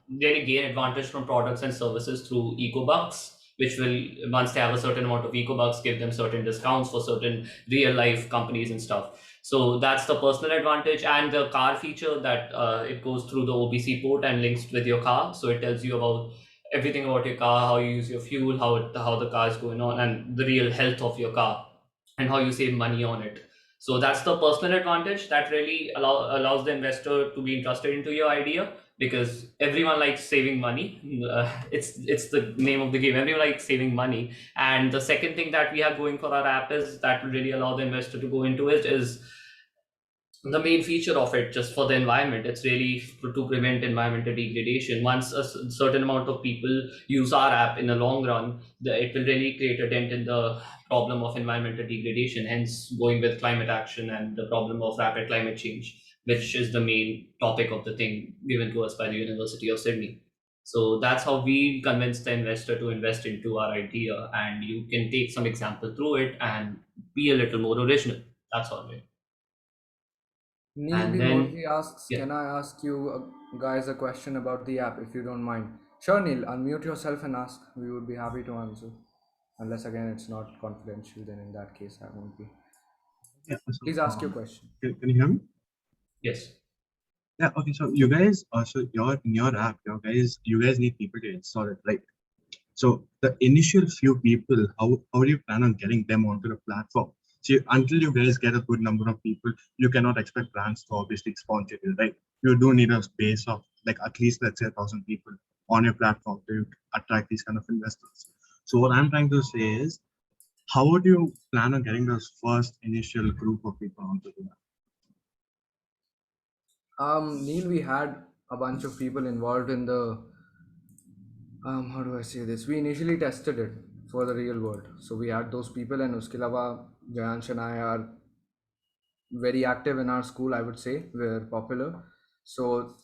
really gain advantage from products and services through ecobucks, which will, once they have a certain amount of ecobucks, give them certain discounts for certain real life companies and stuff. So that's the personal advantage. And the car feature, that it goes through the OBC port and links with your car, so it tells you about everything about your car, how you use your fuel, how the car is going on, and the real health of your car, and how you save money on it. So that's the personal advantage that really allows the investor to be interested into your idea, because everyone likes saving money. It's the name of the game. Everyone likes saving money. And the second thing that we have going for our app is that will really allow the investor to go into it is the main feature of it, just for the environment. It's really to prevent environmental degradation. Once a certain amount of people use our app in the long run, it will really create a dent in the problem of environmental degradation, hence going with climate action and the problem of rapid climate change, which is the main topic of the thing given to us by the University of Sydney. So that's how we convince the investor to invest into our idea, and you can take some example through it and be a little more original. That's all right. Neil And B. then, Murthy asks, yeah. can I ask you guys a question about the app if you don't mind? Sure, Neil, unmute yourself and ask. We would be happy to answer. Unless again it's not confidential, then in that case I won't be. Yeah, so, Please ask your question. Can you hear me? Yes. Yeah. Okay. So you guys, so in your app, you guys need people to install it, right? So the initial few people, how do you plan on getting them onto the platform? See, until you guys get a good number of people, you cannot expect brands to obviously sponsor you, right? You do need a base of like at least, let's say, 1,000 people on your platform to attract these kind of investors. So what I'm trying to say is, how would you plan on getting those first initial group of people onto the app? Neil, we had a bunch of people involved in the how do I say this? We initially tested it for the real world. So we had those people, and uske alawa, Jayansh and I are very active in our school, I would say. We're popular. So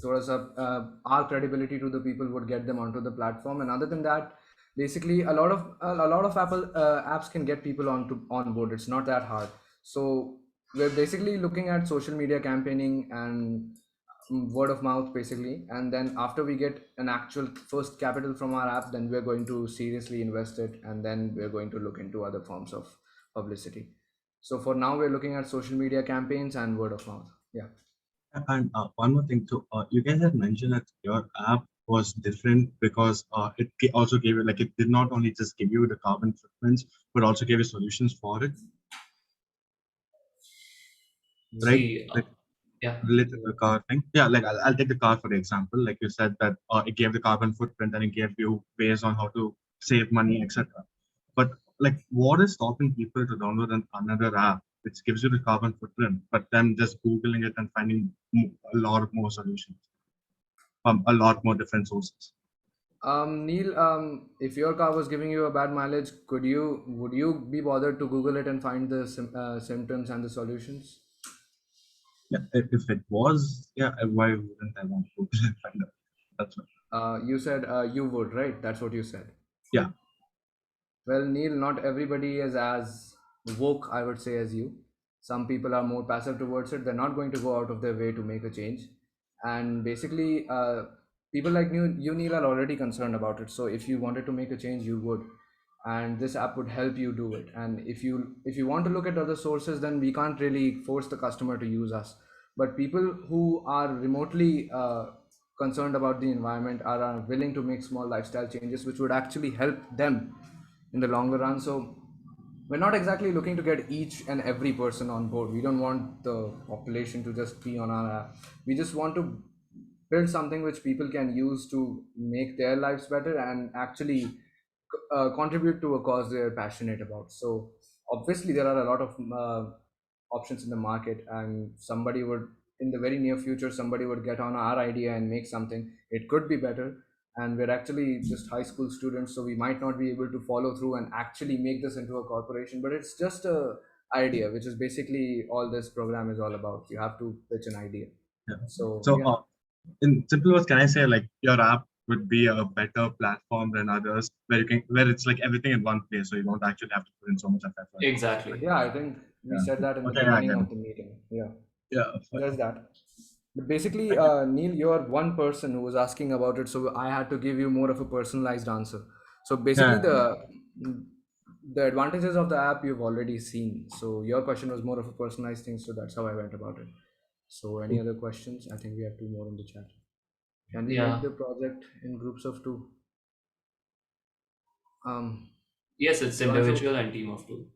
our credibility to the people would get them onto the platform. And other than that, basically a lot of Apple apps can get people on board. It's not that hard. So we're basically looking at social media campaigning and word of mouth basically, and then after we get an actual first capital from our app, then we're going to seriously invest it, and then we're going to look into other forms of publicity. So for now we're looking at social media campaigns and word of mouth. Yeah. And one more thing, so you guys have mentioned that your app was different because also gave it, like, it did not only just give you the carbon footprints, but also gave you solutions for it, right? See, Like, yeah. related to the car thing. Yeah, like I'll take the car for example. Like you said that it gave the carbon footprint and it gave you ways on how to save money, etc. But like, what is stopping people to download another app which gives you the carbon footprint, but then just googling it and finding a lot more solutions from a lot more different sources? Neil, if your car was giving you a bad mileage, would you be bothered to Google it and find the symptoms and the solutions? Yeah, if it was, yeah, why wouldn't I want to Google and find out? That's what. You said you would, right? That's what you said. Yeah. Well, Neil, not everybody is as woke, I would say, as you. Some people are more passive towards it. They're not going to go out of their way to make a change. And basically, people like you, Neil, are already concerned about it. So if you wanted to make a change, you would. And this app would help you do it. And if you want to look at other sources, then we can't really force the customer to use us. But people who are remotely concerned about the environment are willing to make small lifestyle changes, which would actually help them in the longer run. So we're not exactly looking to get each and every person on board. We don't want the population to just be on our app. We just want to build something which people can use to make their lives better and actually contribute to a cause they're passionate about. So obviously there are a lot of options in the market, and somebody would, in the very near future, somebody would get on our idea and make something. It could be better, and we're actually just high school students, so we might not be able to follow through and actually make this into a corporation, but it's just a idea, which is basically all this program is all about. You have to pitch an idea. Yeah. So So in simple words, can I say like your app would be a better platform than others where it's like everything in one place, so you don't actually have to put in so much effort. Exactly. yeah, I think we said that in the Okay, yeah, I beginning get of it. the meeting. Yeah, Yeah. there's that. But basically, Neil, you're one person who was asking about it, so I had to give you more of a personalized answer. So basically, the advantages of the app you've already seen. So your question was more of a personalized thing, so that's how I went about it. So any other questions? I think we have two more in the chat. Can we Yeah. make the project in groups of two? Yes, it's You wanna show- individual and team of two.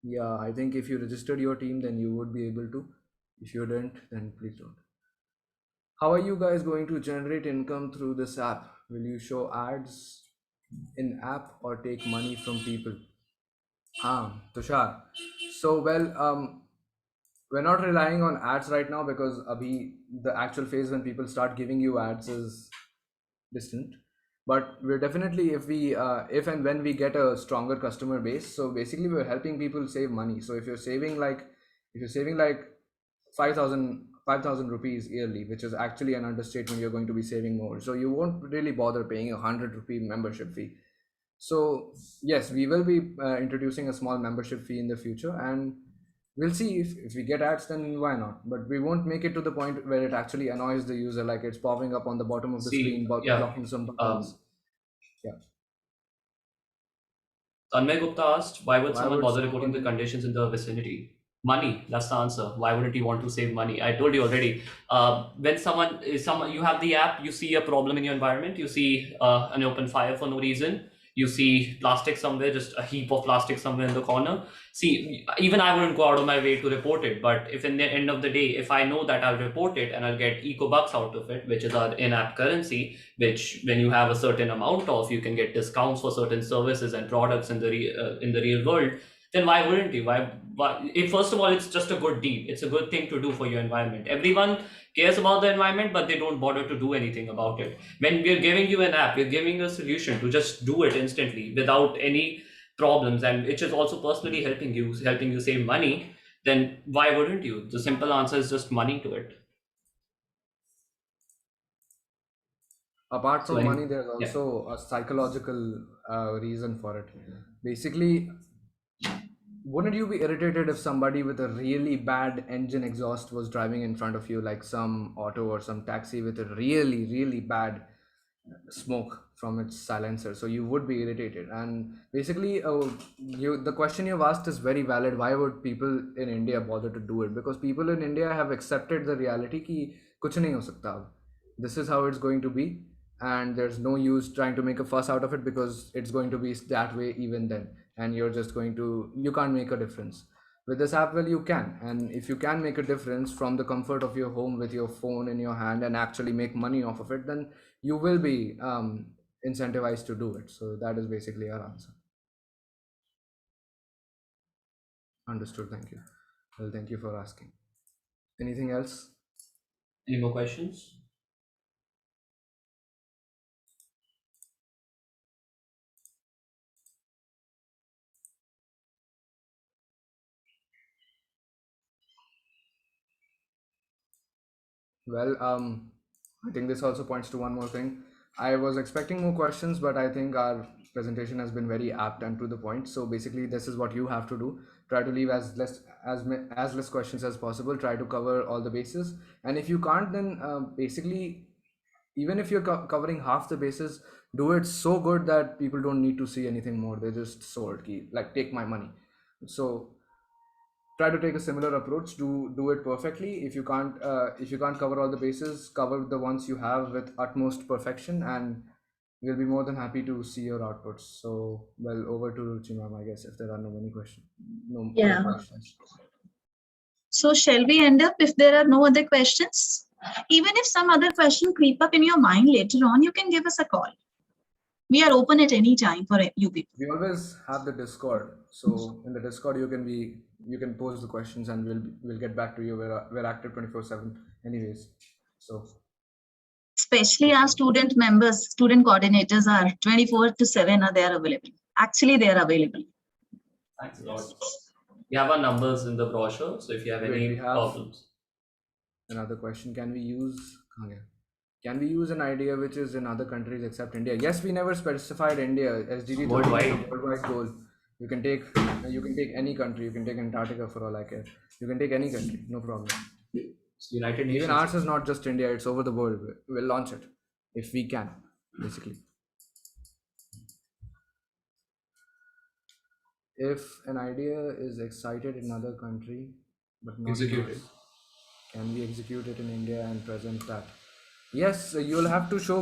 Yeah, I think if you registered your team, then you would be able to. If you didn't, then please don't. How are you guys going to generate income through this app? Will you show ads in app or take money from people? Tushar. So we're not relying on ads right now because the actual phase when people start giving you ads is distant. But we're definitely, if and when we get a stronger customer base, so basically we're helping people save money. So if you're saving like 5,000 rupees yearly, which is actually an understatement, you're going to be saving more. So you won't really bother paying 100 rupee membership fee. So yes, we will be introducing a small membership fee in the future, and we'll see if we get ads, then why not? But we won't make it to the point where it actually annoys the user, like it's popping up on the bottom of the screen, blocking some buttons. Tanmay Gupta asked, why would Why someone would bother reporting the someone- conditions in the vicinity? Money, that's the answer. Why wouldn't you want to save money? I told you already. When someone, you have the app, you see a problem in your environment, you see an open fire for no reason, you see plastic somewhere, just a heap of plastic somewhere in the corner. See, even I wouldn't go out of my way to report it, but if in the end of the day, if I know that I'll report it and I'll get eco bucks out of it, which is our in-app currency, which when you have a certain amount of, you can get discounts for certain services and products in the real world, then why wouldn't you? First of all, it's just a good deed. It's a good thing to do for your environment. Everyone cares about the environment, but they don't bother to do anything about it. When we're giving you an app, we're giving you a solution to just do it instantly without any problems, and which is also personally helping you save money, then why wouldn't you? The simple answer is just money to it. Apart from So, money, there's also a psychological reason for it. Basically, wouldn't you be irritated if somebody with a really bad engine exhaust was driving in front of you, like some auto or some taxi with a really, really bad smoke from its silencer? So you would be irritated. And basically, the question you've asked is very valid. Why would people in India bother to do it? Because people in India have accepted the reality ki kuch nahi ho sakta ab. This is how it's going to be. and there's no use trying to make a fuss out of it because it's going to be that way even then, and you can't make a difference. With this app, well, you can, and if you can make a difference from the comfort of your home with your phone in your hand and actually make money off of it, then you will be incentivized to do it. So that is basically our answer. Understood. Thank you. Well, thank you for asking. Anything else? Any more questions? Well, I think this also points to one more thing. I was expecting more questions, but I think our presentation has been very apt and to the point. So basically, this is what you have to do. Try to leave as less questions as possible. Try to cover all the bases. And if you can't, then basically, even if you're covering half the bases, do it so good that people don't need to see anything more. They just sold key, like take my money. So try to take a similar approach. Do it perfectly. If you can't cover all the bases, cover the ones you have with utmost perfection, and we'll be more than happy to see your outputs. So, well, over to Ruchi ma'am, I guess, if there are no many questions, no Yeah. more questions. So shall we end up if there are no other questions? Even if some other question creep up in your mind later on, you can give us a call. We are open at any time for you people. We always have the Discord, so in the Discord you can pose the questions and we'll get back to you. We're active 24/7 anyways. So Especially our student members, student coordinators are 24/7 are there available. Actually, they are available. Thanks a lot. We have our numbers in the brochure, so if you have Wait, any we have- problems. another question: Can we use an idea which is in other countries except India? Yes, we never specified India. SDG 30 is a Worldwide. worldwide goal. You can take any country. You can take Antarctica for all I care. You can take any country, no problem. It's United Nations. Even ours is not just India; it's over the world. We'll launch it if we can, basically. If an idea is excited in another country but not in Execute ours, it. can we execute it in India and present that? Yes, you'll have to show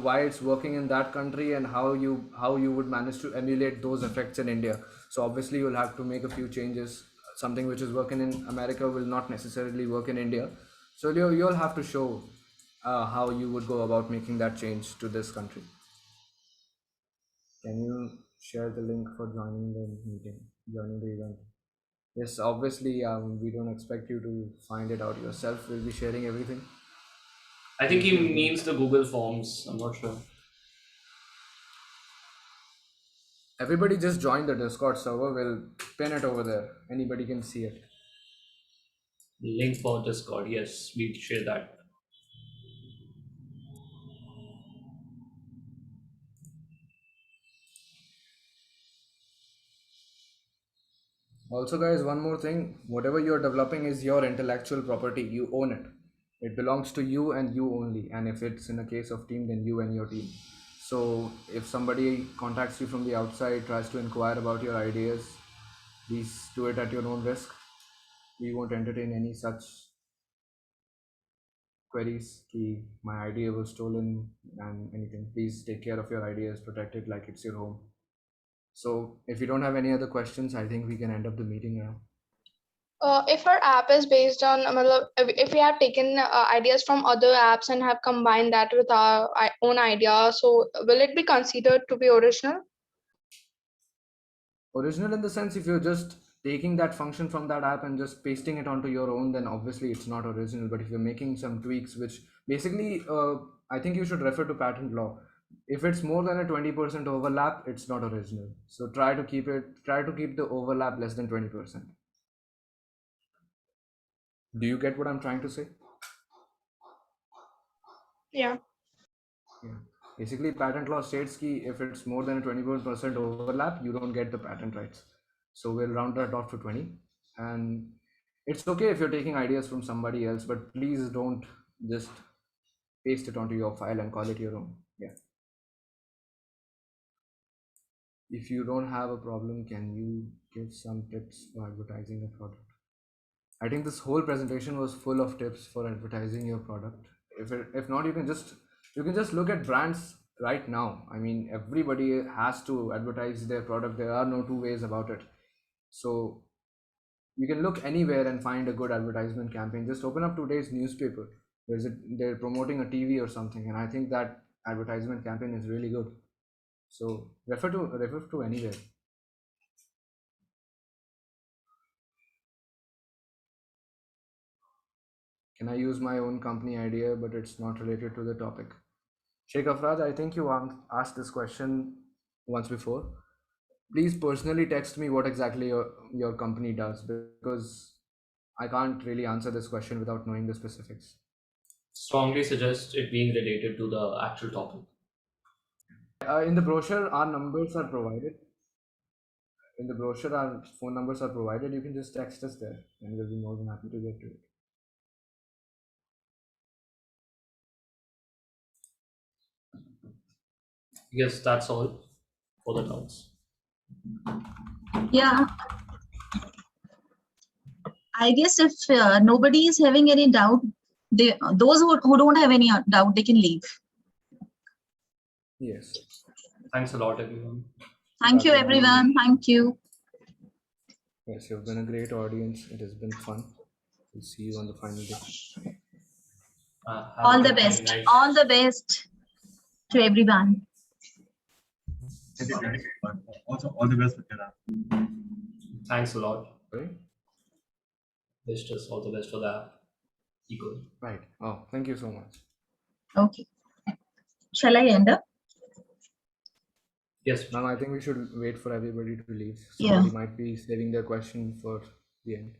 why it's working in that country and how you would manage to emulate those effects in India. So obviously you'll have to make a few changes. Something which is working in America will not necessarily work in India. So you'll have to show how you would go about making that change to this country. Can you share the link for joining the event? Yes, obviously, we don't expect you to find it out yourself. We'll be sharing everything. I think he means the Google Forms. I'm not sure. Everybody just join the Discord server. We'll pin it over there. Anybody can see it. Link for Discord. Yes, we share that. Also, guys, one more thing. Whatever you're developing is your intellectual property. You own it. It belongs to you and you only. And if it's in a case of team, then you and your team. So if somebody contacts you from the outside, tries to inquire about your ideas, please do it at your own risk. We won't entertain any such queries. Ki my idea was stolen and anything. Please take care of your ideas, protect it like it's your home. So if you don't have any other questions, I think we can end up the meeting now. If our app is based on, if we have taken ideas from other apps and have combined that with our own idea, so will it be considered to be original? Original in the sense, if you're just taking that function from that app and just pasting it onto your own, then obviously it's not original. But if you're making some tweaks, which basically, I think you should refer to patent law. If it's more than a 20% overlap, it's not original. So try to keep the overlap less than 20%. Do you get what I'm trying to say? Yeah. Yeah. Basically, patent law states that if it's more than a 21% overlap, you don't get the patent rights. So we'll round that off to 20. And it's okay if you're taking ideas from somebody else, but please don't just paste it onto your file and call it your own. Yeah. If you don't have a problem, can you give some tips for advertising a product? I think this whole presentation was full of tips for advertising your product. If not, you can just You can just look at brands right now. I mean, everybody has to advertise their product. There are no two ways about it. So you can look anywhere and find a good advertisement campaign. Just open up today's newspaper. They're promoting a TV or something, and I think that advertisement campaign is really good. So refer to anywhere. Can I use my own company idea, but it's not related to the topic? Sheikh Afraj, I think you asked this question once before. Please personally text me what exactly your company does, because I can't really answer this question without knowing the specifics. Strongly suggest it being related to the actual topic. In the brochure, our numbers are provided. In the brochure, our phone numbers are provided. You can just text us there, and we'll be more than happy to get to it. Yes, that's all for the doubts. Yeah, I guess if nobody is having any doubt, those who don't have any doubt, they can leave. Yes. Thanks a lot, everyone. Thank you, That would be- everyone. Thank you. Yes, you've been a great audience. It has been fun. We'll see you on the final day. Have All a the good best. night. All the best to everyone. Thank you, guys. But also, all the best with your app. Thanks a lot. Right? Wish us all the best for that. Equally. Right. Oh, thank you so much. Okay. Shall I end up? Yes. Ma'am, I think we should wait for everybody to leave. Yeah. Somebody might be saving their question for the end.